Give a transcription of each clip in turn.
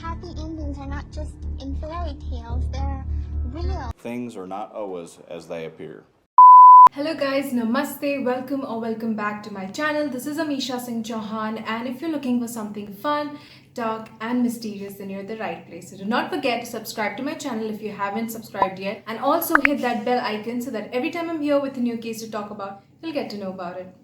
happy endings are not just in fairy tales, they're real. Things are not always as they appear. Hello guys, namaste, welcome back to my channel. This is Amisha Singh Chauhan, and if you're looking for something fun, dark and mysterious, then you're at the right place. So do not forget to subscribe to my channel if you haven't subscribed yet, and also hit that bell icon so that every time I'm here with a new case to talk about, you'll get to know about it.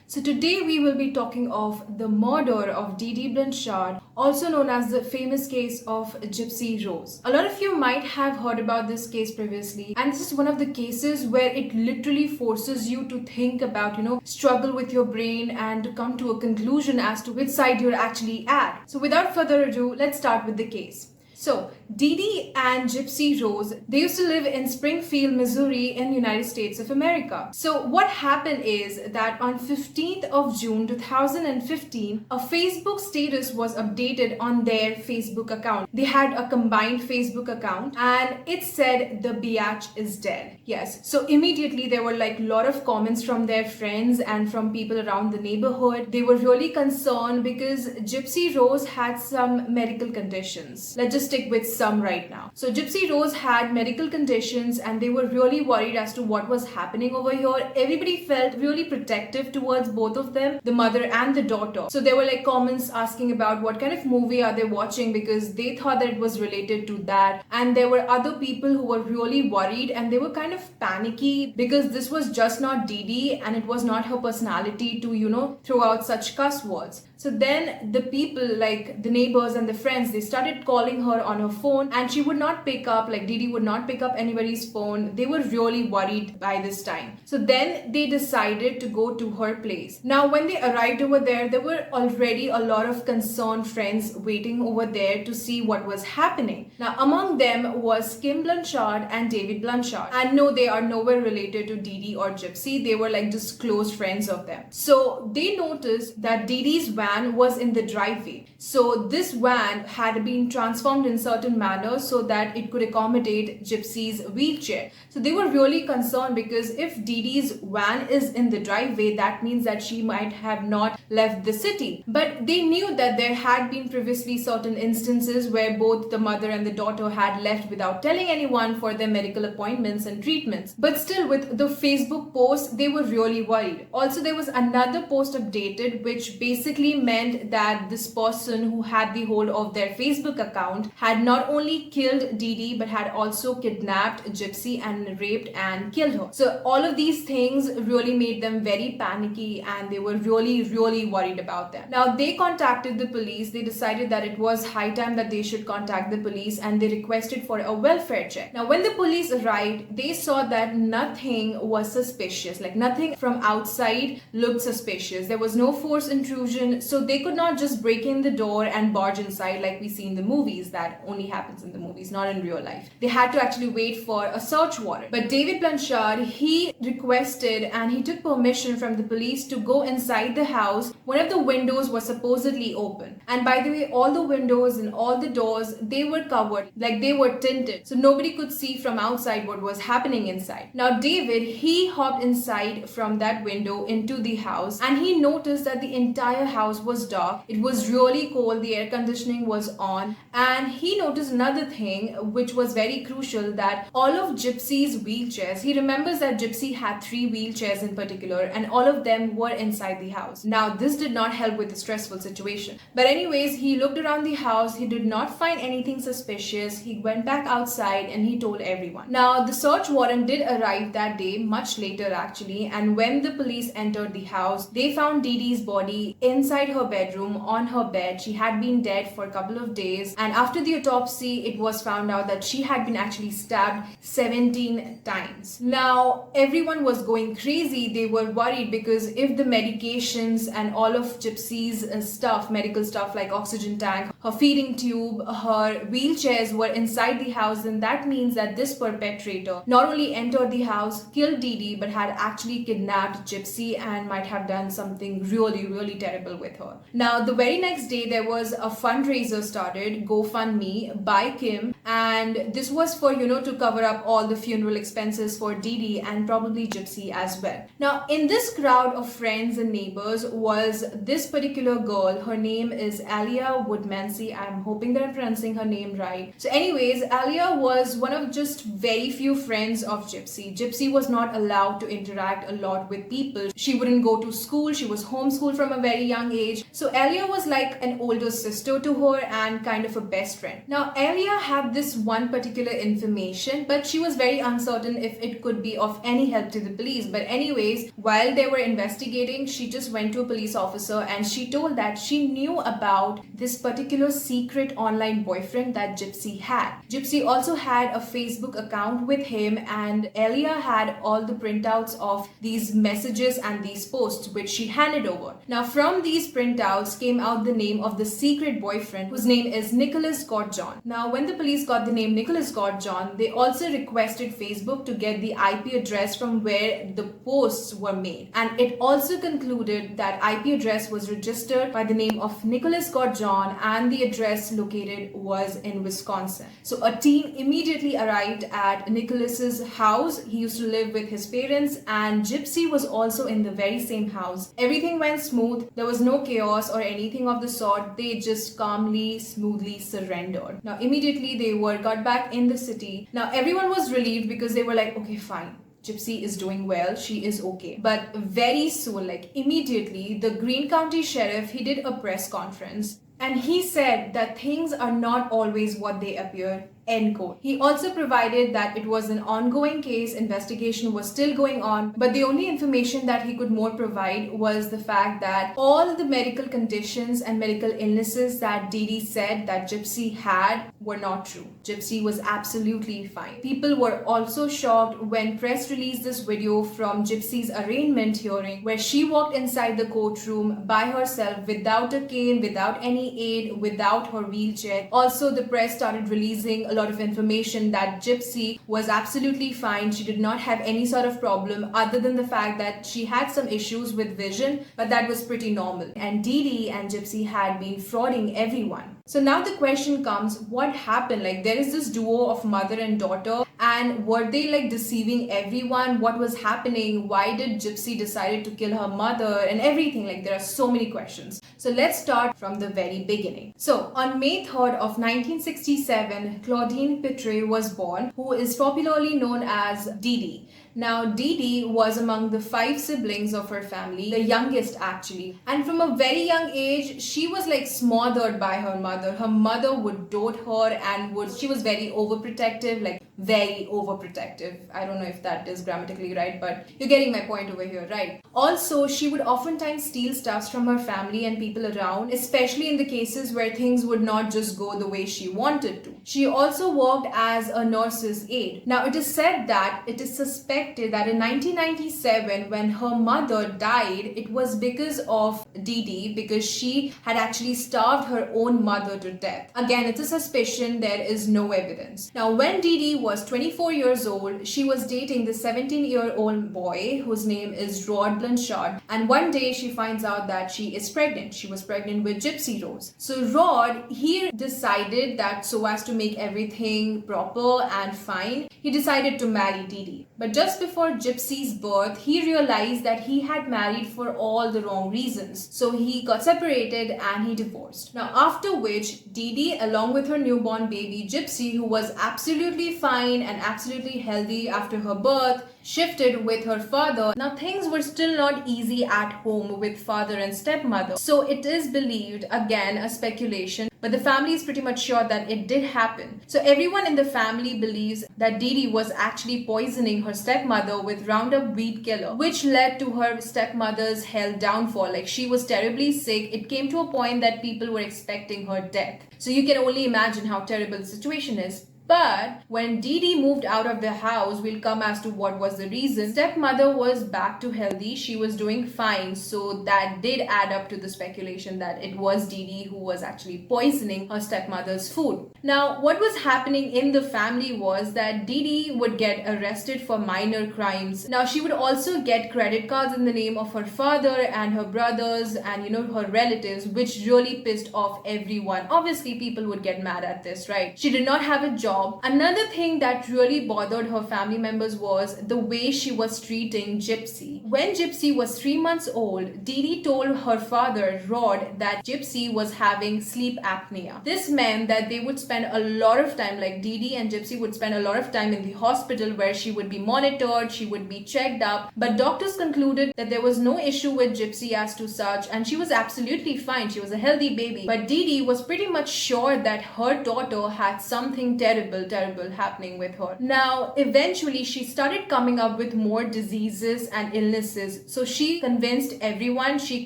So today we will be talking of the murder of Didi Blanchard, also known as the famous case of Gypsy Rose. A lot of you might have heard about this case previously, and this is one of the cases where it literally forces you to think about, struggle with your brain and to come to a conclusion as to which side you're actually at. So without further ado, let's start with the case. So, Didi and Gypsy Rose, they used to live in Springfield, Missouri in United States of America. So, what happened is that on 15th of June 2015, a Facebook status was updated on their Facebook account. They had a combined Facebook account and it said the biatch is dead. Yes, so immediately there were like a lot of comments from their friends and from people around the neighborhood. They were really concerned because Gypsy Rose had some medical conditions. Let's just stick with some right now. So Gypsy Rose had medical conditions and they were really worried as to what was happening over here. Everybody felt really protective towards both of them, the mother and the daughter. So there were like comments asking about what kind of movie are they watching because they thought that it was related to that. And there were other people who were really worried and they were kind of panicky because this was just not Didi and it was not her personality to, throw out such cuss words. So then the people, like the neighbors and the friends, they started calling her on her phone and she would not pick up, like Didi would not pick up anybody's phone. They were really worried by this time. So then they decided to go to her place. Now when they arrived over there were already a lot of concerned friends waiting over there to see what was happening. Now among them was Kim Blanchard and David Blanchard. And no, they are nowhere related to Didi or Gypsy. They were like just close friends of them. So they noticed that Didi's van was in the driveway. So this van had been transformed in certain manner so that it could accommodate Gypsy's wheelchair. So they were really concerned because if Didi's van is in the driveway, that means that she might have not left the city. But they knew that there had been previously certain instances where both the mother and the daughter had left without telling anyone for their medical appointments and treatments. But still, with the Facebook post, they were really worried. Also, there was another post updated which basically meant that this person who had the hold of their Facebook account had not only killed Didi but had also kidnapped Gypsy and raped and killed her. So all of these things really made them very panicky and they were really worried about them. Now they contacted the police. They decided that it was high time that they should contact the police and they requested for a welfare check. Now when the police arrived, they saw that nothing was suspicious, like nothing from outside looked suspicious. There was no forced intrusion. So they could not just break in the door and barge inside like we see in the movies. That only happens in the movies, not in real life. They had to actually wait for a search warrant. But David Blanchard, he requested and he took permission from the police to go inside the house. One of the windows was supposedly open. And by the way, all the windows and all the doors, they were covered, like they were tinted. So nobody could see from outside what was happening inside. Now David, he hopped inside from that window into the house and he noticed that the entire house was dark. It was really cold. The air conditioning was on. And he noticed another thing which was very crucial, that all of Gypsy's wheelchairs, he remembers that Gypsy had 3 wheelchairs in particular and all of them were inside the house. Now this did not help with the stressful situation. But anyways, he looked around the house. He did not find anything suspicious. He went back outside and he told everyone. Now the search warrant did arrive that day, much later actually, and when the police entered the house, they found Didi's body inside her bedroom on her bed. She had been dead for a couple of days, and after the autopsy it was found out that she had been actually stabbed 17 times. Now everyone was going crazy. They were worried because if the medications and all of Gypsy's stuff, medical stuff like oxygen tank, her feeding tube, her wheelchairs were inside the house, then that means that this perpetrator not only entered the house, killed Didi, but had actually kidnapped Gypsy and might have done something really terrible with her. Now the very next day there was a fundraiser started, GoFundMe, by Kim, and this was for, to cover up all the funeral expenses for Dee Dee and probably Gypsy as well. Now, in this crowd of friends and neighbors was this particular girl. Her name is Alia Woodmansey. I'm hoping that I'm pronouncing her name right. So anyways, Alia was one of just very few friends of Gypsy. Gypsy was not allowed to interact a lot with people. She wouldn't go to school. She was homeschooled from a very young age. So Alia was like an older sister to her and kind of a best friend. Now, Alia had this one particular information, but she was very uncertain if it could be of any help to the police. But anyways, while they were investigating, she just went to a police officer and she told that she knew about this particular secret online boyfriend that Gypsy had. Gypsy also had a Facebook account with him, and Alia had all the printouts of these messages and these posts which she handed over. Now, from these printouts came out the name of the secret boyfriend, whose name is Nicholas Gordjon. Now, when the police got the name Nicholas Gordjon, they also requested Facebook to get the IP address from where the posts were made, and it also concluded that IP address was registered by the name of Nicholas Gordjon and the address located was in Wisconsin. So a team immediately arrived at Nicholas's house. He used to live with his parents, and Gypsy was also in the very same house. Everything went smooth. There was no chaos or anything of the sort. They just calmly, smoothly surrendered. Now immediately they got back in the city. Now everyone was relieved because they were like, okay, fine, Gypsy is doing well, she is okay. But very soon, like immediately, the Greene County Sheriff, he did a press conference and he said that things are not always what they appear. End quote. He also provided that it was an ongoing case, investigation was still going on, but the only information that he could more provide was the fact that all the medical conditions and medical illnesses that Dee Dee said that Gypsy had were not true. Gypsy was absolutely fine. People were also shocked when press released this video from Gypsy's arraignment hearing, where she walked inside the courtroom by herself without a cane, without any aid, without her wheelchair. Also, the press started releasing a lot of information that Gypsy was absolutely fine. She did not have any sort of problem other than the fact that she had some issues with vision, but that was pretty normal. And Dee Dee and Gypsy had been frauding everyone. So now the question comes, what happened? Like, there is this duo of mother and daughter, and were they like deceiving everyone? What was happening? Why did Gypsy decide to kill her mother and everything? Like, there are so many questions. So let's start from the very beginning. So on May 3rd of 1967, Claudine Pitre was born, who is popularly known as Dee Dee. Now, Dee Dee was among the 5 siblings of her family, the youngest actually. And from a very young age, she was like smothered by her mother. Her mother would dote her and she was very overprotective, like very overprotective. I don't know if that is grammatically right, but you're getting my point over here, right? Also, she would oftentimes steal stuffs from her family and people around, especially in the cases where things would not just go the way she wanted to. She also worked as a nurse's aide. Now, it is said that it is suspected that in 1997, when her mother died, it was because of Dee Dee, because she had actually starved her own mother to death. Again, it's a suspicion, there is no evidence. Now, when Dee Dee was 24 years old, she was dating the 17-year-old boy whose name is Rod Blanchard, and one day she finds out that she is pregnant. She was pregnant with Gypsy Rose. So Rod, he decided that so as to make everything proper and fine, he decided to marry Dee Dee. But just before Gypsy's birth, he realized that he had married for all the wrong reasons. So he got separated and he divorced. Now, after which, Dee Dee, along with her newborn baby Gypsy, who was absolutely fine and absolutely healthy after her birth, shifted with her father. Now, things were still not easy at home with father and stepmother. So it is believed, again, a speculation, but the family is pretty much sure that it did happen. So everyone in the family believes that Dee Dee was actually poisoning her stepmother with Roundup weed killer, which led to her stepmother's health downfall. Like, she was terribly sick. It came to a point that people were expecting her death. So you can only imagine how terrible the situation is. But when Dee Dee moved out of the house, we'll come as to what was the reason. Stepmother was back to healthy. She was doing fine. So that did add up to the speculation that it was Dee Dee who was actually poisoning her stepmother's food. Now, what was happening in the family was that Dee Dee would get arrested for minor crimes. Now, she would also get credit cards in the name of her father and her brothers and, her relatives, which really pissed off everyone. Obviously, people would get mad at this, right? She did not have a job. Another thing that really bothered her family members was the way she was treating Gypsy. When Gypsy was 3 months old, Dee Dee told her father, Rod, that Gypsy was having sleep apnea. This meant that they would spend a lot of time, like Dee Dee and Gypsy would spend a lot of time in the hospital where she would be monitored, she would be checked up. But doctors concluded that there was no issue with Gypsy as to such, and she was absolutely fine. She was a healthy baby. But Dee Dee was pretty much sure that her daughter had something terrible happening with her. Now, eventually, she started coming up with more diseases and illnesses. So she convinced everyone. She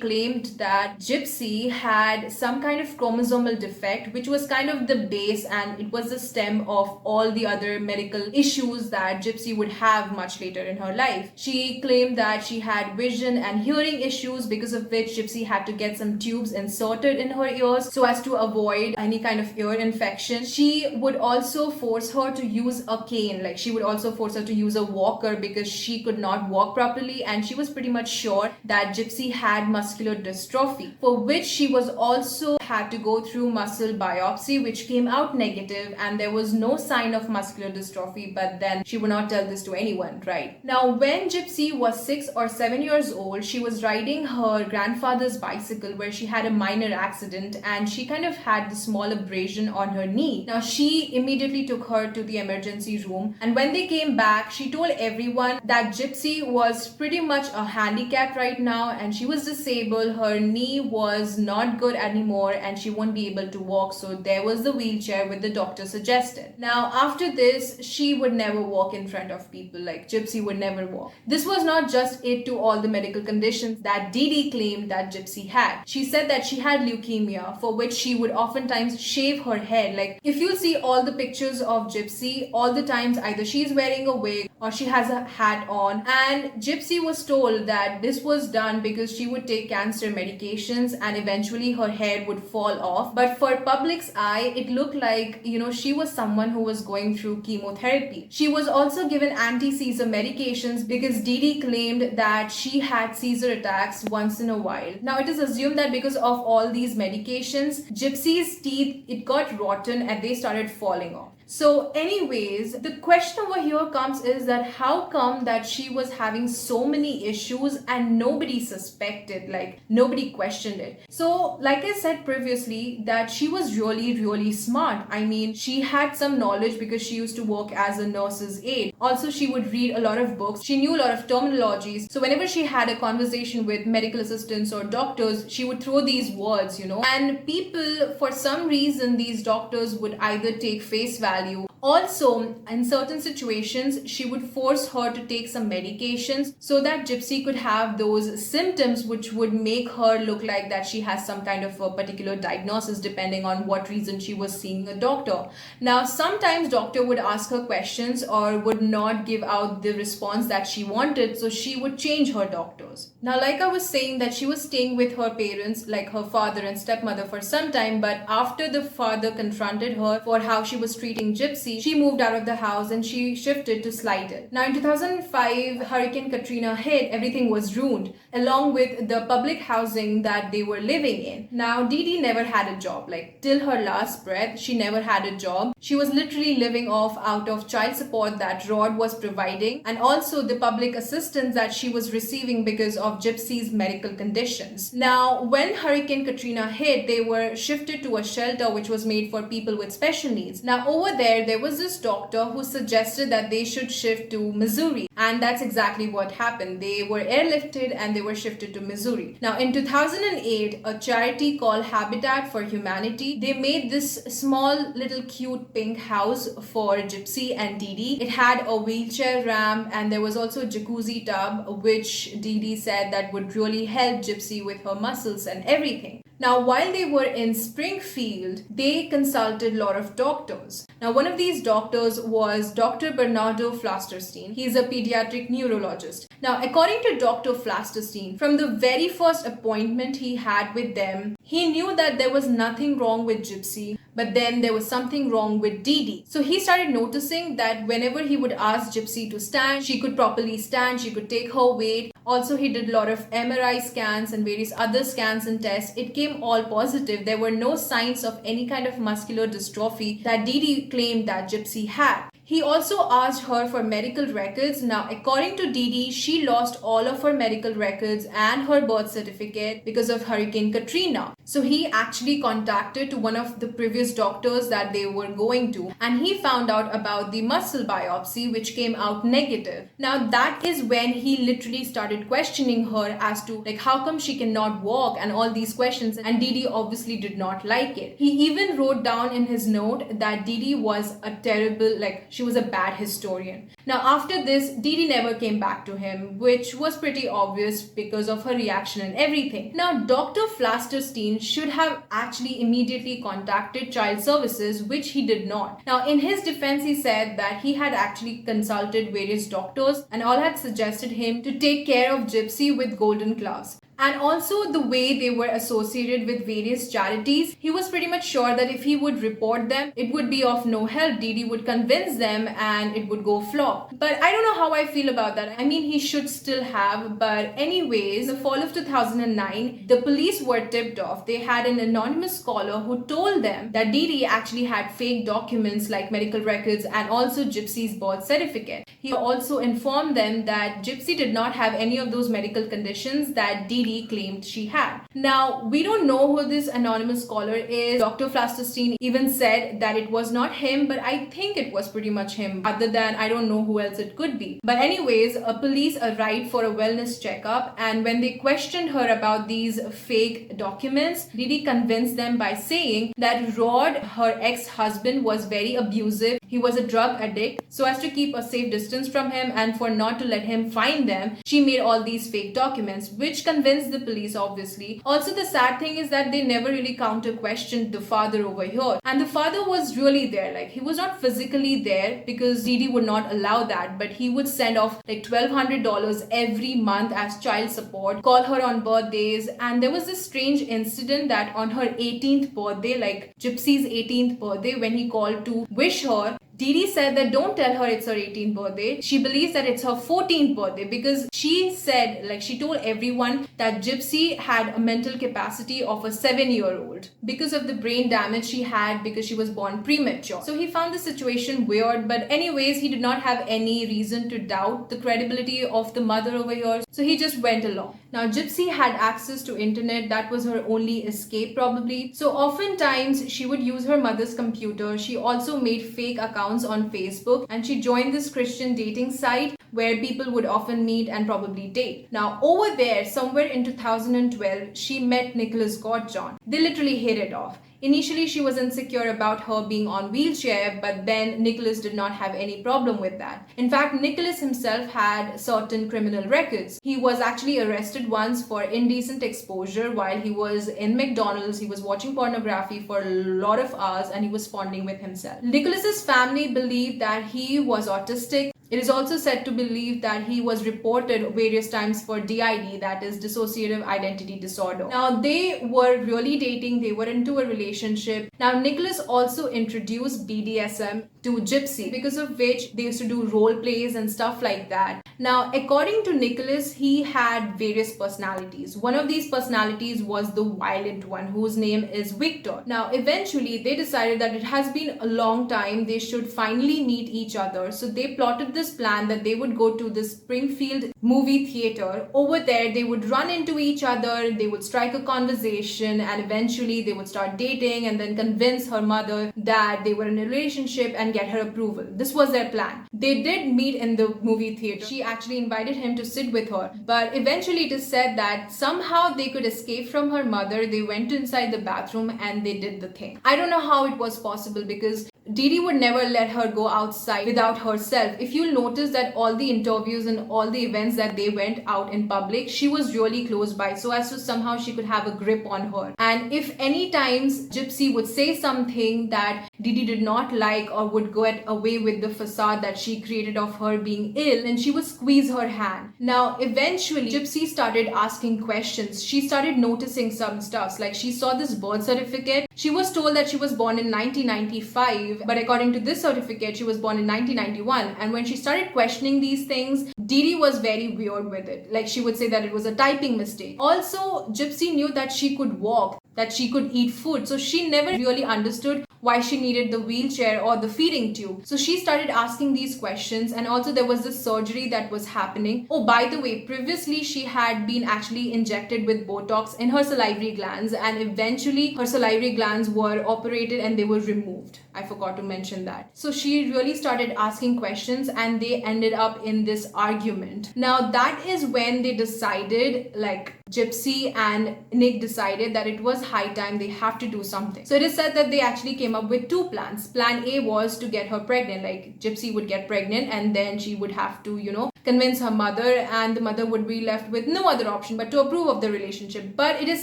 claimed that Gypsy had some kind of chromosomal defect, which was kind of the base and it was the stem of all the other medical issues that Gypsy would have much later in her life. She claimed that she had vision and hearing issues, because of which Gypsy had to get some tubes inserted in her ears so as to avoid any kind of ear infection. She would also force her to use a cane, like she would also force her to use a walker because she could not walk properly, and she was pretty much sure that Gypsy had muscular dystrophy, for which she was also had to go through muscle biopsy, which came out negative and there was no sign of muscular dystrophy, but then she would not tell this to anyone, right? Now, when Gypsy was 6 or 7 years old, she was riding her grandfather's bicycle where she had a minor accident and she kind of had the small abrasion on her knee. Now, she immediately took her to the emergency room, and when they came back, she told everyone that Gypsy was pretty much a handicap right now and she was disabled. Her knee was not good anymore and she won't be able to walk, so there was the wheelchair which the doctor suggested. Now, after this, she would never walk in front of people, like Gypsy would never walk. This was not just it to all the medical conditions that Dee Dee claimed that Gypsy had. She said that she had leukemia, for which she would oftentimes shave her head. Like, if you see all the pictures of Gypsy, all the times either she's wearing a wig or she has a hat on, and Gypsy was told that this was done because she would take cancer medications and eventually her hair would fall off. But for public's eye, it looked like, she was someone who was going through chemotherapy. She was also given anti-seizure medications because Dee Dee claimed that she had seizure attacks once in a while. Now, it is assumed that because of all these medications, Gypsy's teeth, it got rotten and they started falling off. So anyways, the question over here comes is that how come that she was having so many issues and nobody suspected, like nobody questioned it? So like I said previously, that she was really smart. I mean, she had some knowledge because she used to work as a nurse's aide. Also, she would read a lot of books. She knew a lot of terminologies. So whenever she had a conversation with medical assistants or doctors, she would throw these words, and people, for some reason, these doctors would either take face value. Also, in certain situations, she would force her to take some medications so that Gypsy could have those symptoms which would make her look like that she has some kind of a particular diagnosis, depending on what reason she was seeing a doctor. Now, sometimes doctor would ask her questions or would not give out the response that she wanted, so she would change her doctors. Now, like I was saying, that she was staying with her parents, like her father and stepmother, for some time, but after the father confronted her for how she was treating Gypsy, she moved out of the house and she shifted to Slidell. Now, in 2005, Hurricane Katrina hit, everything was ruined, along with the public housing that they were living in. Now, Dee Dee never had a job, like till her last breath, she never had a job. She was literally living off out of child support that Rod was providing, and also the public assistance that she was receiving because of Gypsy's medical conditions. Now, when Hurricane Katrina hit, they were shifted to a shelter which was made for people with special needs. Now, over there was this doctor who suggested that they should shift to Missouri, and that's exactly what happened. They were airlifted and they were shifted to Missouri. Now, in 2008, a charity called Habitat for Humanity, they made this small little cute pink house for Gypsy and Dee Dee. It had a wheelchair ramp and there was also a jacuzzi tub, which Dee Dee said that would really help Gypsy with her muscles and everything. Now, while they were in Springfield, they consulted a lot of doctors. Now, one of these doctors was Dr. Bernardo Flasterstein. He's a pediatric neurologist. Now, according to Dr. Flasterstein, from the very first appointment he had with them, he knew that there was nothing wrong with Gypsy, but then there was something wrong with Dee Dee. So he started noticing that whenever he would ask Gypsy to stand, she could properly stand, she could take her weight. Also, he did a lot of MRI scans and various other scans and tests. It came all positive. There were no signs of any kind of muscular dystrophy that Dee Dee claimed that Gypsy had. He also asked her for medical records. Now, according to Dee Dee, she lost all of her medical records and her birth certificate because of Hurricane Katrina. So he actually contacted to one of the previous doctors that they were going to, and he found out about the muscle biopsy, which came out negative. Now, that is when he literally started questioning her as to like how come she cannot walk and all these questions, and Dee Dee obviously did not like it. He even wrote down in his note that Dee Dee was a terrible, she was a bad historian. Now, after this, Dee Dee never came back to him, which was pretty obvious because of her reaction and everything. Now, Dr. Flasterstein should have actually immediately contacted child services, which he did not. Now, in his defense, he said that he had actually consulted various doctors and all had suggested him to take care of Gypsy with golden gloves. And also the way they were associated with various charities, he was pretty much sure that if he would report them, it would be of no help. Dee Dee would convince them and it would go flop. But I don't know how I feel about that. I mean, he should still have. But anyways, in the fall of 2009, the police were tipped off. They had an anonymous caller who told them that Dee Dee actually had fake documents like medical records and also Gypsy's birth certificate. He also informed them that Gypsy did not have any of those medical conditions that Dee Dee claimed she had. Now, we don't know who this anonymous caller is. Dr. Flasterstein even said that it was not him, but I think it was pretty much him. Other than, I don't know who else it could be. But anyways, police arrived for a wellness checkup, and when they questioned her about these fake documents, Dee Dee convinced them by saying that Rod, her ex-husband, was very abusive. He was a drug addict. So as to keep a safe distance from him and for not to let him find them, she made all these fake documents, which convinced the police, obviously. Also, the sad thing is that they never really counter-questioned the father over here. And the father was really there. He was not physically there because Dee Dee would not allow that, but he would send off $1,200 every month as child support, call her on birthdays. And there was this strange incident that on her 18th birthday, Gypsy's 18th birthday, when he called to wish her, Dee Dee said that don't tell her it's her 18th birthday. She believes that it's her 14th birthday because she said, she told everyone that Gypsy had a mental capacity of a 7-year-old because of the brain damage she had because she was born premature. So he found the situation weird, but anyways, he did not have any reason to doubt the credibility of the mother over here. So he just went along. Now, Gypsy had access to internet. That was her only escape probably. So oftentimes she would use her mother's computer. She also made fake accounts on Facebook, and she joined this Christian dating site where people would often meet and probably date. Now, over there, somewhere in 2012, she met Nicholas Godjohn. They literally hit it off. Initially, she was insecure about her being on wheelchair, but then Nicholas did not have any problem with that. In fact, Nicholas himself had certain criminal records. He was actually arrested once for indecent exposure while he was in McDonald's. He was watching pornography for a lot of hours and he was bonding with himself. Nicholas's family believed that he was autistic. It is also said to believe that he was reported various times for DID, that is dissociative identity disorder. Now, they were really dating. They were into a relationship. Now, Nicholas also introduced BDSM to Gypsy, because of which they used to do role plays and stuff like that. Now, according to Nicholas, he had various personalities. One of these personalities was the violent one, whose name is Victor. Now, eventually, they decided that it has been a long time. They should finally meet each other. So they plotted this plan that they would go to the Springfield movie theater. Over there, they would run into each other. They would strike a conversation, and eventually they would start dating and then convince her mother that they were in a relationship and get her approval. This was their plan. They did meet in the movie theater. She actually invited him to sit with her, but eventually it is said that somehow they could escape from her mother. They went inside the bathroom and they did the thing. I don't know how it was possible because Dee Dee would never let her go outside without herself. If you'll notice that all the interviews and all the events that they went out in public, she was really close by so as to somehow she could have a grip on her. And if any times Gypsy would say something that Dee Dee did not like or would get away with the facade that she created of her being ill, and she would squeeze her hand. Now eventually Gypsy started asking questions. She started noticing some stuff, like she saw this birth certificate. She was told that she was born in 1995, but according to this certificate she was born in 1991. And when she started questioning these things, Dee Dee was very weird with it. Like she would say that it was a typing mistake. Also, Gypsy knew that she could walk, that she could eat food, so she never really understood why she needed the wheelchair or the feeding tube. So she started asking these questions. And also there was this surgery that was happening. Oh, by the way, previously she had been actually injected with Botox in her salivary glands, and eventually her salivary glands were operated and they were removed. I forgot to mention that. So she really started asking questions and they ended up in this argument. Now that is when they decided, like Gypsy and Nick decided that it was high time they have to do something. So it is said that they actually came up with two plans. Plan A was to get her pregnant, like Gypsy would get pregnant and then she would have to, convince her mother, and the mother would be left with no other option but to approve of the relationship. But it is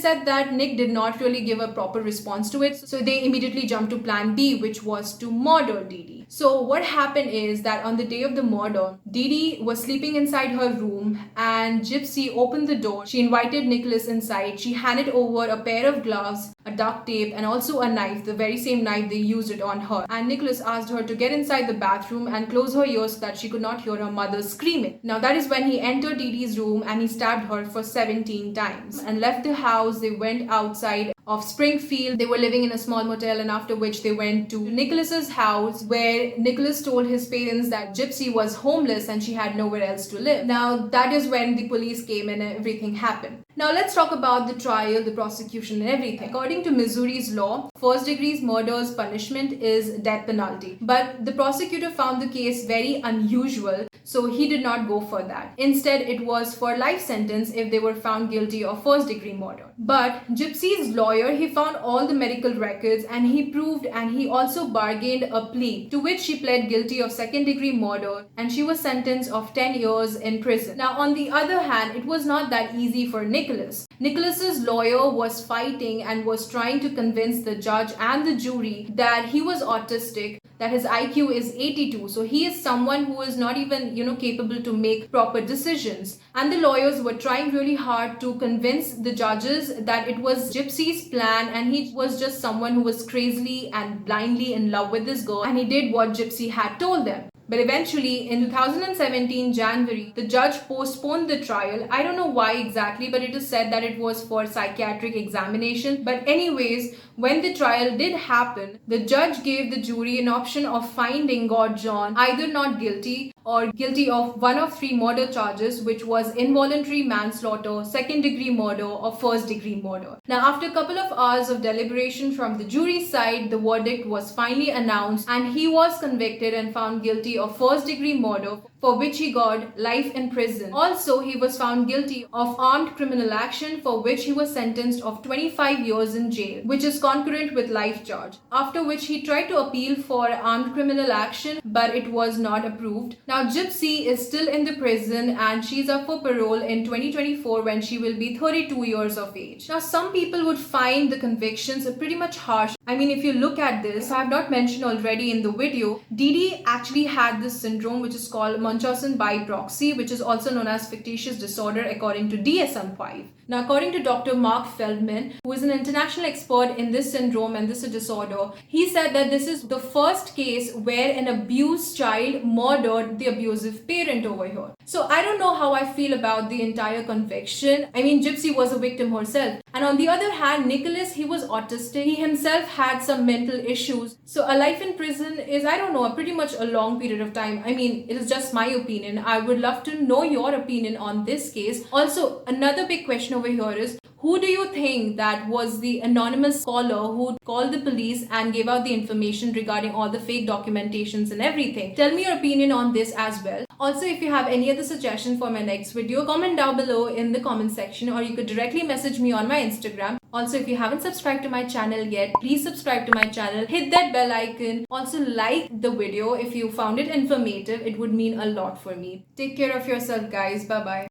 said that Nick did not really give a proper response to it, so they immediately jumped to plan B, which was to murder Dee Dee. So what happened is that on the day of the murder, Dee Dee was sleeping inside her room and Gypsy opened the door. She invited Nicholas inside. She handed over a pair of gloves, a duct tape, and also a knife, the very same knife they used it on her. And Nicholas asked her to get inside the bathroom and close her ears so that she could not hear her mother screaming. Now that is when he entered Dee Dee's room and he stabbed her for 17 times and left the house. They went outside of Springfield. They were living in a small motel, and after which they went to Nicholas's house, where Nicholas told his parents that Gypsy was homeless and she had nowhere else to live. Now that is when the police came and everything happened. Now let's talk about the trial, the prosecution and everything. According to Missouri's law, first degree murder's punishment is death penalty. But the prosecutor found the case very unusual, so he did not go for that. Instead, it was for life sentence if they were found guilty of first degree murder. But Gypsy's lawyer, he found all the medical records and he proved, and he also bargained a plea to which she pled guilty of second degree murder, and she was sentenced of 10 years in prison. Now on the other hand, it was not that easy for Nicholas. Nicholas's lawyer was fighting and was trying to convince the judge and the jury that he was autistic, that his IQ is 82, so he is someone who is not even capable to make proper decisions. And the lawyers were trying really hard to convince the judges that it was Gypsy's plan and he was just someone who was crazily and blindly in love with this girl, and he did what Gypsy had told them. But eventually, in 2017 January, the judge postponed the trial. I don't know why exactly, but it is said that it was for psychiatric examination. But anyways, when the trial did happen, the judge gave the jury an option of finding God John either not guilty or guilty of one of three murder charges, which was involuntary manslaughter, second degree murder, or first degree murder. Now, after a couple of hours of deliberation from the jury's side, the verdict was finally announced and he was convicted and found guilty of first degree murder, for which he got life in prison. Also, he was found guilty of armed criminal action, for which he was sentenced of 25 years in jail, which is concurrent with life charge. After which he tried to appeal for armed criminal action, but it was not approved. Now Gypsy is still in the prison and she's up for parole in 2024 when she will be 32 years of age. Now some people would find the convictions pretty much harsh. I mean, if you look at this, I have not mentioned already in the video, Dee Dee actually had this syndrome which is called Munchausen by proxy, which is also known as fictitious disorder according to DSM-5. Now, according to Dr. Mark Feldman, who is an international expert in this syndrome and this disorder, he said that this is the first case where an abused child murdered the abusive parent over here. So I don't know how I feel about the entire conviction. I mean, Gypsy was a victim herself. And on the other hand, Nicholas, he was autistic. He himself had some mental issues. So a life in prison is, I don't know, pretty much a long period of time. I mean, it is just my opinion. I would love to know your opinion on this case. Also, another big question over here is, who do you think that was the anonymous caller who called the police and gave out the information regarding all the fake documentations and everything? Tell me your opinion on this as well. Also, if you have any other suggestion for my next video, comment down below in the comment section, or you could directly message me on my Instagram. Also, if you haven't subscribed to my channel yet, please subscribe to my channel, hit that bell icon. Also, like the video if you found it informative. It would mean a lot for me. Take care of yourself, guys. Bye bye.